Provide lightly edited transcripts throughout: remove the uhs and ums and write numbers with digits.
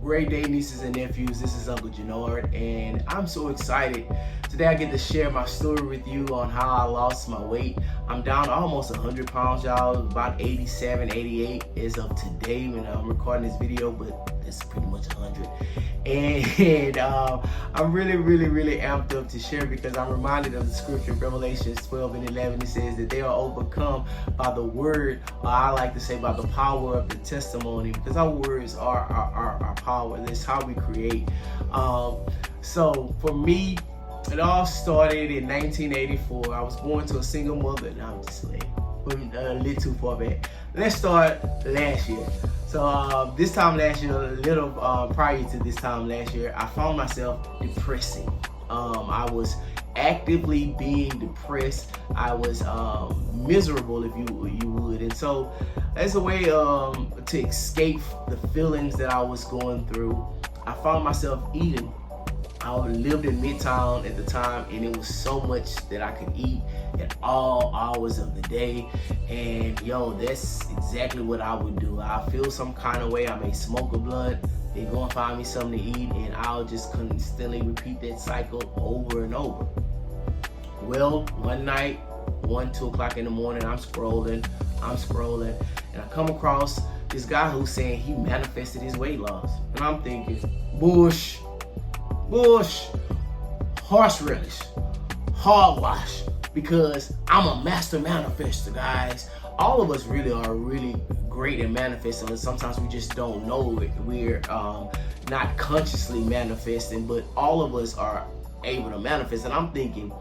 Great day, nieces and nephews. This is Uncle Jernard, and I'm so excited. Today I get to share my story with you on how I lost my weight. I'm down almost 100 pounds, y'all, about 87, 88 as of today when I'm recording this video, but it's pretty much 100. And I'm really amped up to share because I'm reminded of the scripture, Revelation 12 and 11. It says that they are overcome by the word, or I like to say by the power of the testimony, because our words are our power. That's how we create. So for me, it all started in 1984. I was born to a single mother. No, I'm just like a little too far back. Let's start last year. So this time last year, a little prior to this time last year, I found myself depressing. I was actively being depressed. I was miserable, if you would. And so as a way to escape the feelings that I was going through, I found myself eating. I lived in Midtown at the time, and it was so much that I could eat at all hours of the day. And yo, that's exactly what I would do. I feel some kind of way, I may smoke a blunt, then go and find me something to eat, and I'll just constantly repeat that cycle over and over. Well, one night, 1, 2 o'clock in the morning, I'm scrolling, and I come across this guy who's saying he manifested his weight loss. And I'm thinking, bush, horseradish, hogwash, because I'm a master manifester, guys. All of us really are really great at manifesting, and sometimes we just don't know it. We're not consciously manifesting, but all of us are able to manifest. And I'm thinking,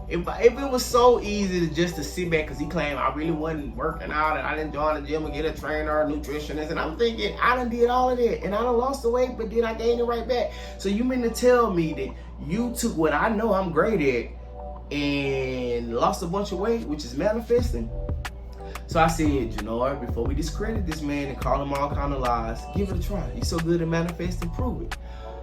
if it was so easy to sit back, because he claimed I really wasn't working out and I didn't join the gym and get a trainer or a nutritionist, and I'm thinking I done did all of that and I done lost the weight, but then I gained it right back. So you mean to tell me that you took what I know I'm great at and lost a bunch of weight, which is manifesting? So I said, Jernard, before we discredit this man and call him all kind of lies, give it a try. You're so good at manifesting, prove it.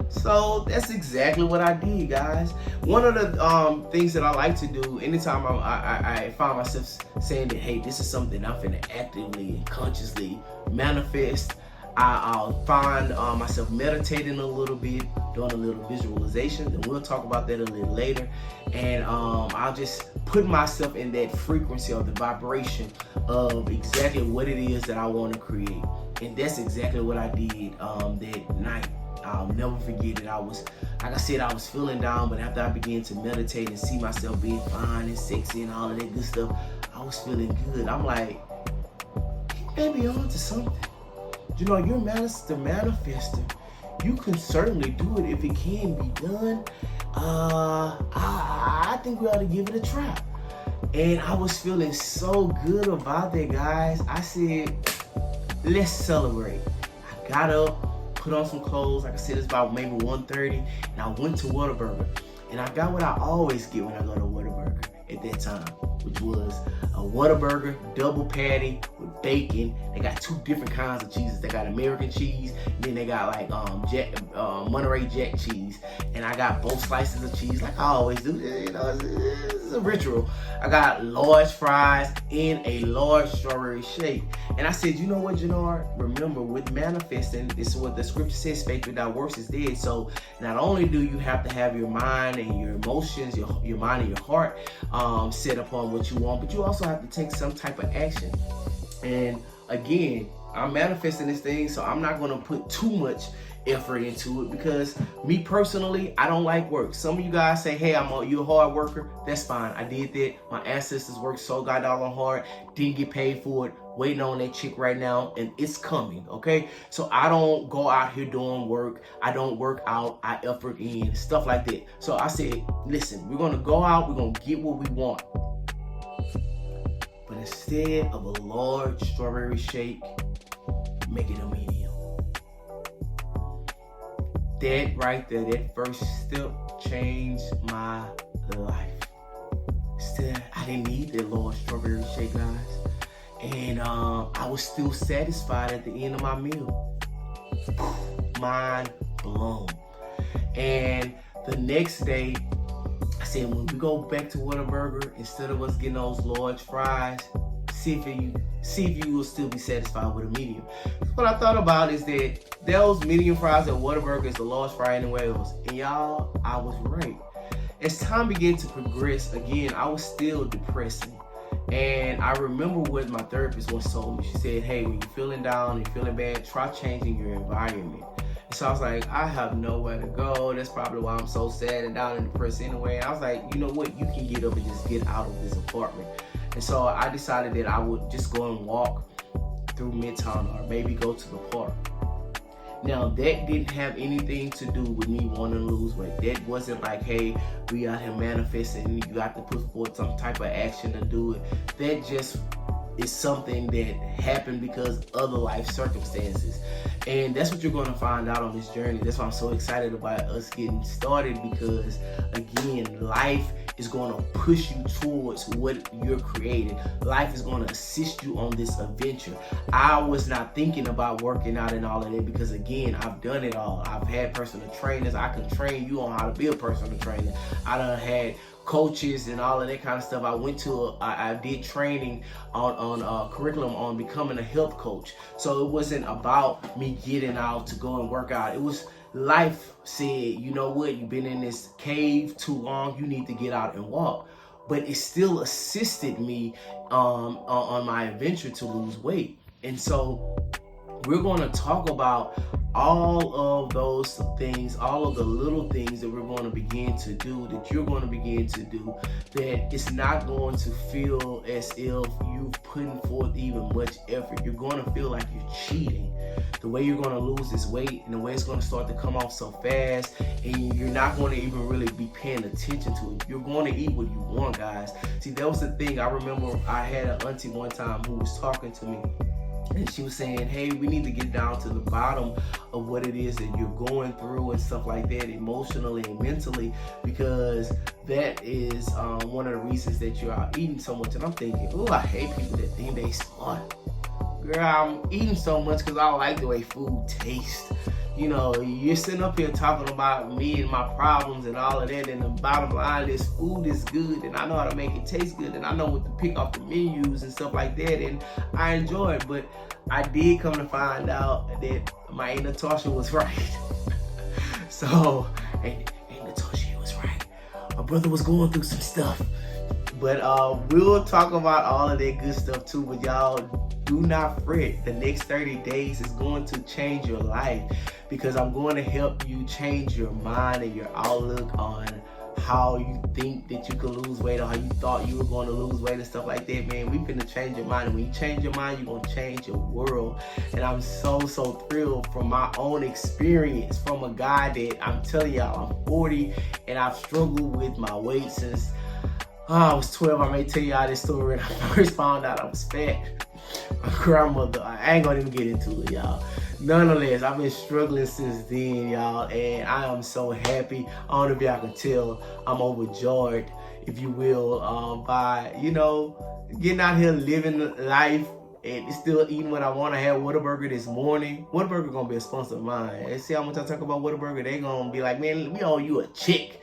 So that's exactly what I did, guys. One of the things that I like to do anytime I find myself saying that, hey, this is something I'm finna actively and consciously manifest, I'll find myself meditating a little bit, doing a little visualization, and we'll talk about that a little later. And I'll just put myself in that frequency or the vibration of exactly what it is that I want to create. And that's exactly what I did that night. I'll never forget it. I was, like I said, I was feeling down, but after I began to meditate and see myself being fine and sexy and all of that good stuff, I was feeling good. I'm like, he may be on to something. You're a master manifester. You can certainly do it if it can be done. I think we ought to give it a try. And I was feeling so good about that, guys. I said, let's celebrate. I got up, put on some clothes. Like I said, it's about maybe 1:30, and I went to Whataburger. And I got what I always get when I go to Whataburger at that time, which was a Whataburger double patty with bacon. They got 2 different kinds of cheeses. They got American cheese, and then they got like Monterey Jack cheese. And I got both slices of cheese, like I always do. It's a ritual. I got large fries and a large strawberry shake. And I said, you know what, Jernard? Remember, with manifesting, this is what the scripture says: faith without works is dead. So not only do you have to have your mind and your emotions, your mind and your heart set upon what you want, but you also have to take some type of action. And again, I'm manifesting this thing, so I'm not going to put too much effort into it, because me personally, I don't like work. Some of you guys say, hey, you're a hard worker. That's fine. I did that. My ancestors worked so goddamn hard, didn't get paid for it, waiting on that chick right now, and it's coming, okay? So I don't go out here doing work. I don't work out. I effort in, stuff like that. So I said, listen, we're going to go out. We're going to get what we want. But instead of a large strawberry shake, make it a medium. That right there, that first step changed my life. Still, I didn't need that large strawberry shake, guys. And I was still satisfied at the end of my meal. Mind blown. And the next day, I said, when we go back to Whataburger, instead of us getting those large fries, see if you will still be satisfied with a medium. What I thought about is that those medium fries at Whataburger is the lowest fry anywhere else. And y'all, I was right. As time began to progress, again, I was still depressing. And I remember what my therapist once told me. She said, hey, when you're feeling down, you're feeling bad, try changing your environment. And so I was like, I have nowhere to go. That's probably why I'm so sad and down and depressed anyway. And I was like, you know what? You can get up and just get out of this apartment. And so I decided that I would just go and walk through Midtown or maybe go to the park. Now, that didn't have anything to do with me wanting to lose weight. That wasn't like, hey, we out here manifesting, you got to put forth some type of action to do it. That just is something that happened because other life circumstances. And that's what you're going to find out on this journey. That's why I'm so excited about us getting started, because again, life is going to push you towards what you're creating. Life is going to assist you on this adventure. I was not thinking about working out and all of that because again, I've done it all. I've had personal trainers. I can train you on how to be a personal trainer. I done had coaches and all of that kind of stuff. I did training on curriculum on becoming a health coach. So it wasn't about me getting out to go and work out. It was life said, you know what, you've been in this cave too long, you need to get out and walk. But it still assisted me on my adventure to lose weight. And so we're going to talk about all of those things, all of the little things that we're going to begin to do, that you're going to begin to do, that it's not going to feel as if you've put forth even much effort. You're going to feel like you're cheating. The way you're going to lose this weight and the way it's going to start to come off so fast, and you're not going to even really be paying attention to it. You're going to eat what you want, guys. See, that was the thing. I remember I had an auntie one time who was talking to me. And she was saying, hey, we need to get down to the bottom of what it is that you're going through and stuff like that, emotionally and mentally, because that is one of the reasons that you're out eating so much. And I'm thinking, oh, I hate people that think they smart. Girl, I'm eating so much because I like the way food tastes. You know, you're sitting up here talking about me and my problems and all of that, and the bottom line is food is good, and I know how to make it taste good, and I know what to pick off the menus and stuff like that, and I enjoy it. But I did come to find out that my Aunt Natasha was right. So, Aunt Natasha was right. My brother was going through some stuff. But we'll talk about all of that good stuff too. But y'all, do not fret. The next 30 days is going to change your life, because I'm going to help you change your mind and your outlook on how you think that you can lose weight, or how you thought you were going to lose weight and stuff like that. Man, we finna change your mind. And when you change your mind, you're going to change your world. And I'm so thrilled from my own experience, from a guy that I'm telling y'all, I'm 40 and I've struggled with my weight since I was 12. I may tell y'all this story when I first found out I was fat. My grandmother, I ain't gonna even get into it, y'all. Nonetheless, I've been struggling since then, y'all, and I am so happy. I don't know if y'all can tell, I'm overjoyed, if you will, by, you know, getting out here living life and still eating what I want. I had Whataburger this morning. Whataburger gonna be a sponsor of mine. And see how much I talk about Whataburger, they gonna be like, man, we owe you a check.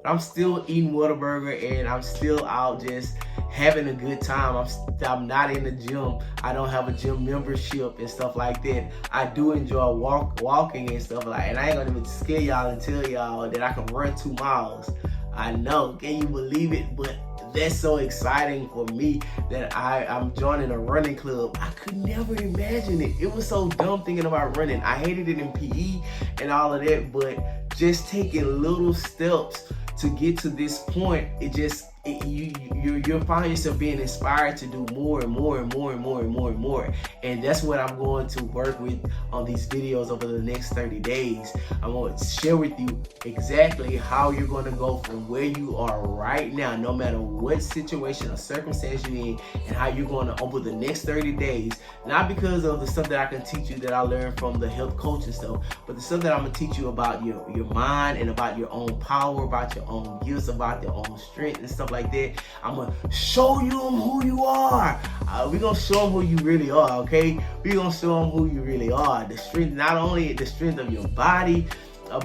I'm still eating Whataburger, and I'm still out just having a good time. I'm not in the gym. I don't have a gym membership and stuff like that. I do enjoy walking and stuff like that. And I ain't gonna even scare y'all and tell y'all that I can run 2 miles. I know, can you believe it? But that's so exciting for me that I'm joining a running club. I could never imagine it. It was so dumb thinking about running. I hated it in PE and all of that, but just taking little steps to get to this point, you find yourself being inspired to do more and more and more and more and more and more. And that's what I'm going to work with on these videos over the next 30 days. I'm going to share with you exactly how you're going to go from where you are right now, no matter what situation or circumstance you're in, and how you're going to, over the next 30 days, not because of the stuff that I can teach you that I learned from the health coach and stuff, but the stuff that I'm going to teach you about your mind and about your own power, about your own gifts, about your own strength and stuff like that. I'm going to show you who you are. We're going to show them who you really are, okay? We're going to show them who you really are. The strength, not only the strength of your body,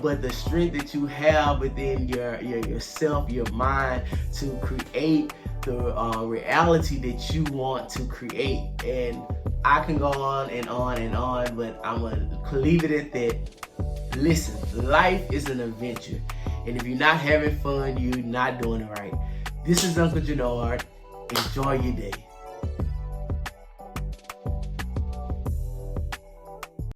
but the strength that you have within yourself, your mind, to create the reality that you want to create. And I can go on and on and on, but I'm gonna leave it at that. Listen, life is an adventure, and if you're not having fun, you're not doing it right. This is Uncle Jernard. Enjoy your day.